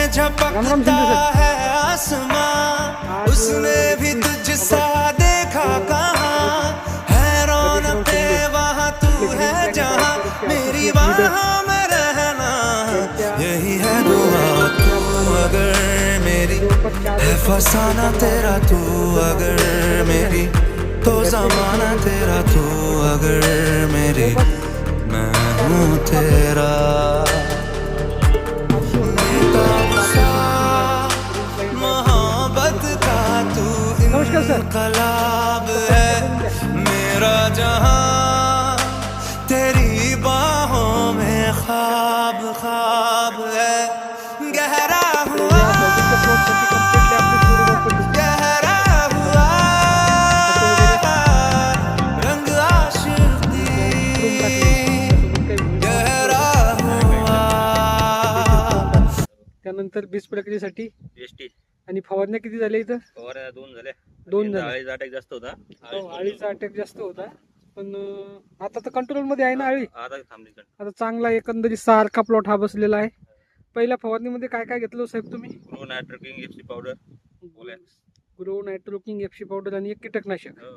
में झपकता है आसमां, उसने भी तुझसा देखा कहाँ, है रौनके वहाँ तू है जहाँ, मेरी बाहों में रहना यही है दुआ। तू अगर मेरी है फसाना तेरा, तू अगर मेरी तो जमाना तेरा, तू अगर मेरी मैं हूँ तेरा। मोहब्बत का तू इनकलाब है, मेरा जहां तेरी बाहों में ख्वाब ख्वाब है। गहरा हुआ गहरा हुआ रंग आशिकी, गहरा हुआ। त्यानंतर बीज प्रक्रियेसाठी एसटी आणि फवारण्या किती झाल्या इथं? फवाऱ्या 2 झाल्या. दोन झाल्या. अळीचा अटॅक जास्त होता. अळीचा अटॅक जास्त होता, पण आता तर कंट्रोल मध्ये आहे ना अळी? आता थांबली. आता चांगला एकंदरीत सारखा प्लॉट हा बसलेला आहे. पहिल्या फवारणीमध्ये काय काय घेतलं साहेब तुम्ही? ग्रो नायट्रोकिंग एफसी पावडर, बोलॅक्स, ग्रो नायट्रोकिंग एफसी पावडर आणि एक कीटकनाशक. हो,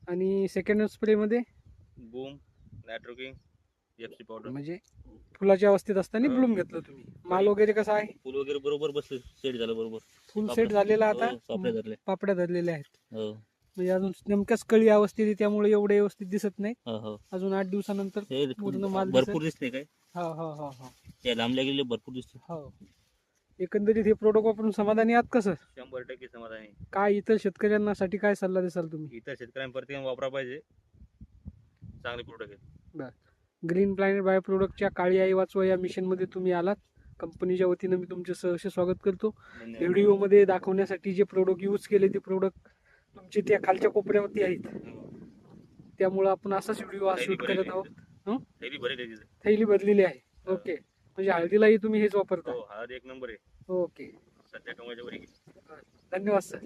आणि सेकंड स्प्रे मध्ये बूम नायट्रोकिंग एफसी पावडर. म्हणजे फुलाच्या अवस्थेत असताना ब्लूम घेतलं तुम्ही. माल वगैरे कसा आहे? फुल वगैरे बरोबर बसले, सेट झालं बरोबर. फुल सेट झालेला आता. हो, पापड्या धरले. पापड्या धरलेल्या आहेत. हो म्हणजे अजून नेमक्याच कळी अवस्थेत आहे, त्यामुळे एवढे व्यवस्थित दिसत नाही. हो हो. अजून 8 दिवसानंतर हे पूर्ण माल भरपूर दिसते काय? हो हो हो हो त्या लांबल्या गेले भरपूर दिसते. हो. एकंदरीत हे प्रोडक्ट वापरून समाधानी आहात का सर? 100% समाधानी. काय इतर शेतकऱ्यांना साठी काय सल्ला देसाल तुम्ही? इतर शेतकऱ्यांप्रती वापरा पाहिजे, चांगले प्रोडक्ट आहेत. ग्रीन प्लॅनेट बायो प्रोडक्टच्या काळी आई वाचवा या मिशन मध्ये तुम्ही आलात. कंपनीच्या वतीनं मी तुमचे सहर्ष स्वागत करतो. धन्यवाद. व्हिडिओ मध्ये दाखवण्यासाठी जे प्रोडक्ट यूज केले ते प्रोडक्ट तुमचे त्या खालच्या कोपऱ्यावरती आहेत, त्यामुळे आपण असाच व्हिडिओ शूट करत आहोत. थैली भरेल आहे तिथे. थैली भरलेली आहे. ओके, म्हणजे हळदीलाही तुम्ही हेच वापरता? हो, हा एक नंबर आहे. ओके, सध्या कमाईच्या वरी. धन्यवाद सर.